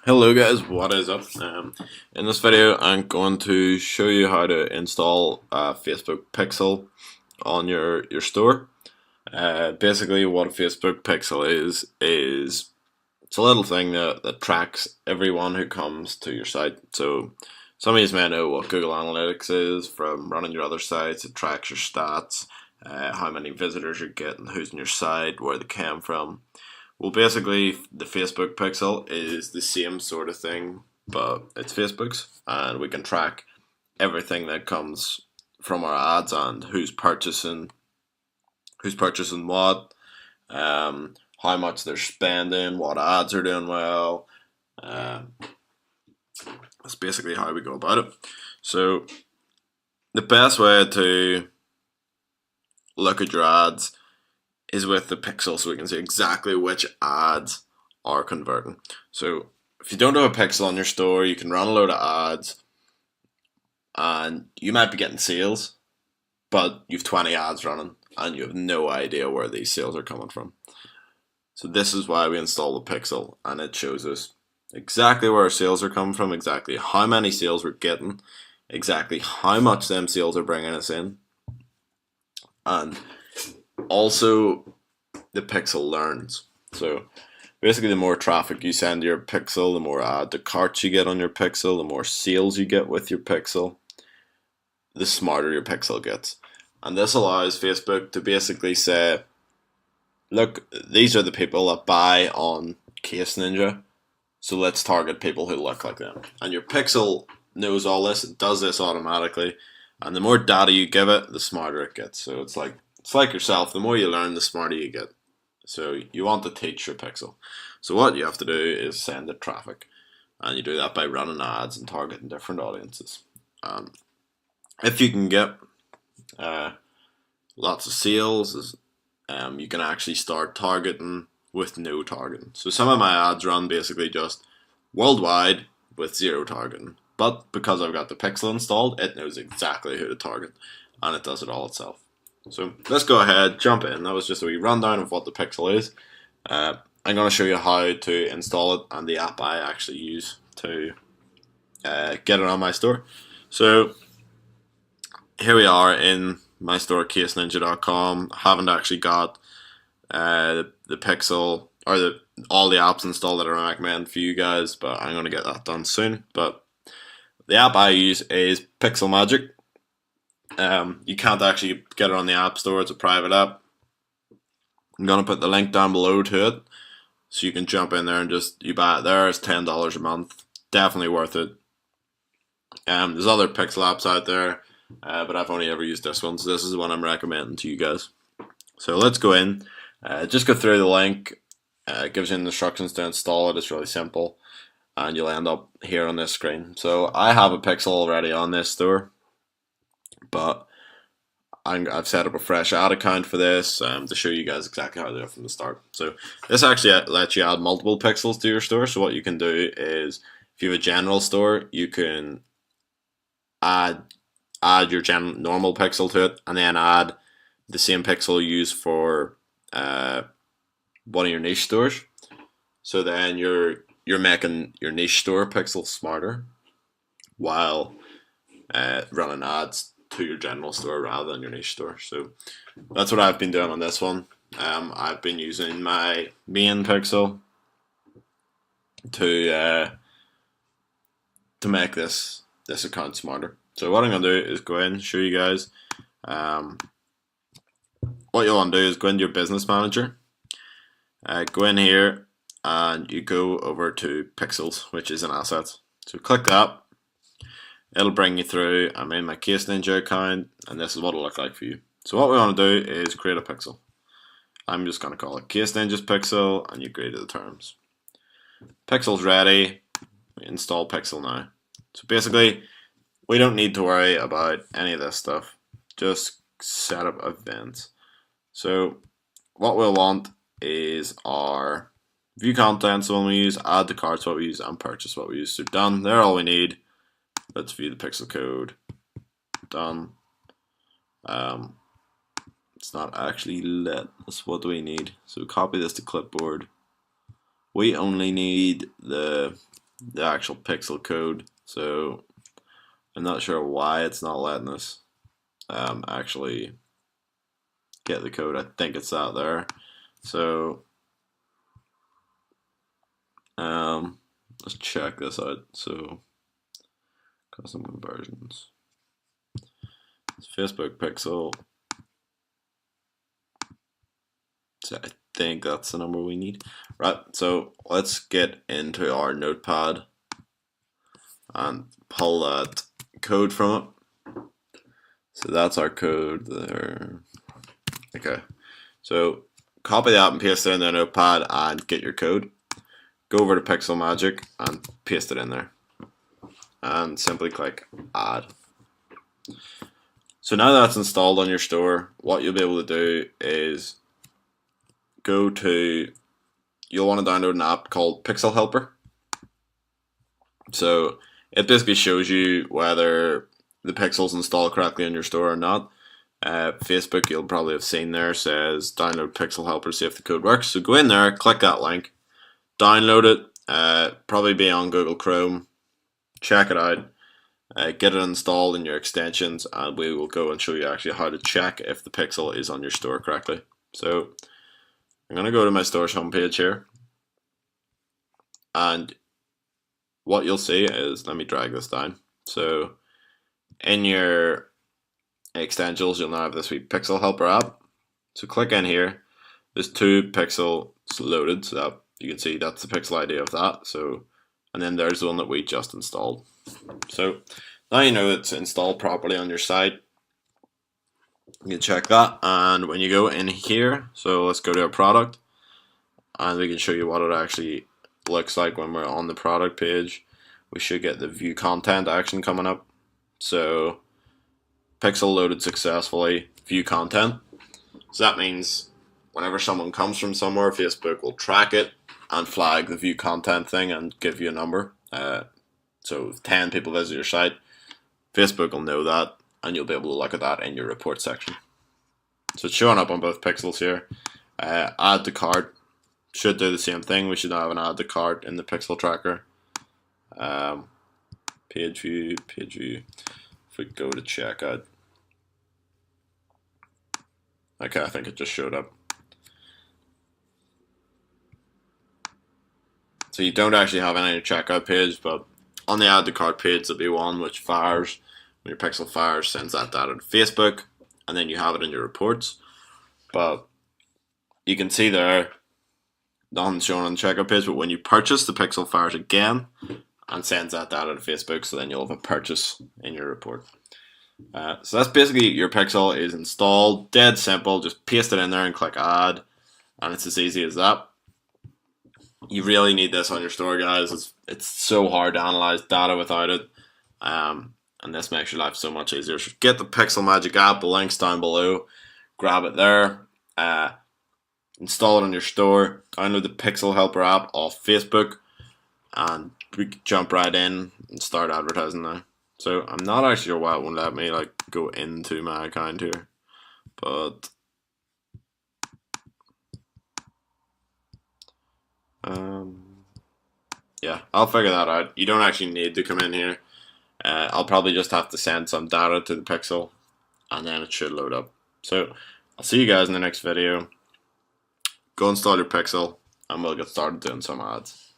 Hello guys, what is up? In this video I'm going to show you how to install a Facebook pixel on your store. Basically what a Facebook pixel is it's a little thing that tracks everyone who comes to your site. So some of you may know what Google Analytics is from running your other sites. It tracks your stats, how many visitors you're getting, who's on your site, where they came from. Well, basically, the Facebook pixel is the same sort of thing, but it's Facebook's, and we can track everything that comes from our ads and who's purchasing what, how much they're spending, what ads are doing well. That's basically how we go about it. So, the best way to look at your ads is with the pixel, so we can see exactly which ads are converting. So if you don't have a pixel on your store, you can run a load of ads and you might be getting sales, but you've 20 ads running and you have no idea where these sales are coming from. So this is why we install the pixel, and it shows us exactly where our sales are coming from, exactly how many sales we're getting, exactly how much them sales are bringing us in, and also the pixel learns. So basically the more traffic you send to your pixel, the more add to carts you get on your pixel, the more sales you get with your pixel, the smarter your pixel gets. And this allows Facebook to basically say, look, these are the people that buy on Case Ninja, so let's target people who look like them. And your pixel knows all this, it does this automatically, and the more data you give it, the smarter it gets. So it's like yourself, the more you learn, the smarter you get. So you want to teach your pixel. So what you have to do is send it traffic, and you do that by running ads and targeting different audiences. If you can get lots of sales, you can actually start targeting with no targeting. So some of my ads run basically just worldwide with zero targeting. But because I've got the pixel installed, it knows exactly who to target, and it does it all itself. So let's go ahead, jump in. That was just a wee rundown of what the pixel is. I'm going to show you how to install it and the app I actually use to get it on my store. So here we are in my store, caseninja.com. I haven't actually got the pixel or all the apps installed that I recommend for you guys, but I'm going to get that done soon. But the app I use is Pixel Magic. You can't actually get it on the App Store, it's a private app. I'm going to put the link down below to it, so you can jump in there and you buy it there. It's $10 a month, definitely worth it. There's other Pixel apps out there, but I've only ever used this one, so this is the one I'm recommending to you guys. So let's go in, just go through the link, it gives you instructions to install it. It's really simple, and you'll end up here on this screen. So I have a Pixel already on this store, but I've set up a fresh ad account for this to show you guys exactly how to do it from the start. So this actually lets you add multiple pixels to your store. So what you can do is, if you have a general store, you can add your normal pixel to it, and then add the same pixel you use for one of your niche stores. So then you're making your niche store pixel smarter while running ads to your general store rather than your niche store. So that's what I've been doing on this one. I've been using my main pixel to make this account smarter. So what I'm going to do is go in and show you guys. What you'll want to do is go into your business manager, go in here, and you go over to pixels, which is an asset. So click that. It'll bring you through. I'm in my Case Ninja account, and this is what it'll look like for you. So what we want to do is create a pixel. I'm just going to call it Case Ninja's pixel, and you agree to the terms. Pixel's ready. Install pixel now. So basically, we don't need to worry about any of this stuff. Just set up events. So what we'll want is our view contents, the one we use, add to carts, what we use, and purchase, what we use. So done. They're all we need. Let's view the pixel code. Done. It's not actually lit. That's what do we need. So copy this to clipboard. We only need the the actual pixel code. So I'm not sure why it's not letting us actually get the code. I think it's out there. So let's check this out. So custom conversions. It's Facebook pixel. So I think that's the number we need. Right, so let's get into our notepad and pull that code from it. So that's our code there. Okay, so copy that and paste it in the notepad and get your code. Go over to Pixel Magic and paste it in there. And simply click add. So now that's installed on your store, what you'll be able to do is you'll want to download an app called Pixel Helper. So it basically shows you whether the pixels installed correctly on your store or not. Facebook, you'll probably have seen there, says download Pixel Helper, see if the code works. So go in there, click that link, download it, probably be on Google Chrome, check it out, get it installed in your extensions, and we will go and show you actually how to check if the pixel is on your store correctly. So I'm going to go to my store's homepage here, and what you'll see is, let me drag this down. So in your extensions, you'll now have this wee Pixel Helper app. So click in here. There's 2 pixels loaded, so that you can see that's the pixel ID of that. So, and then there's the one that we just installed. So now you know it's installed properly on your site. You can check that, and when you go in here, so let's go to our product, and we can show you what it actually looks like when we're on the product page. We should get the view content action coming up. So pixel loaded successfully, view content. So that means whenever someone comes from somewhere, Facebook will track it and flag the view content thing and give you a number. So if 10 people visit your site, Facebook will know that, and you'll be able to look at that in your report section. So it's showing up on both pixels here. Add to cart should do the same thing. We should now have an add to cart in the pixel tracker. Page view. If we go to checkout. Okay, I think it just showed up. So you don't actually have any checkout page, but on the add to cart page there'll be one which fires. When your pixel fires, sends that data to Facebook, and then you have it in your reports. But you can see there, nothing's shown on the checkout page, but when you purchase, the pixel fires again and sends that data to Facebook, so then you'll have a purchase in your report. So that's basically your pixel is installed, dead simple, just paste it in there and click add, and it's as easy as that. You really need this on your store, guys. It's so hard to analyze data without it, and this makes your life so much easier. So get the Pixel Magic app, the link's down below, grab it there, install it on your store, download the Pixel Helper app off Facebook, and we can jump right in and start advertising now. So I'm not actually sure why it won't let me go into my account here, but yeah, I'll figure that out. You don't actually need to come in here. I'll probably just have to send some data to the pixel, and then it should load up. So I'll see you guys in the next video. Go install your pixel, and we'll get started doing some ads.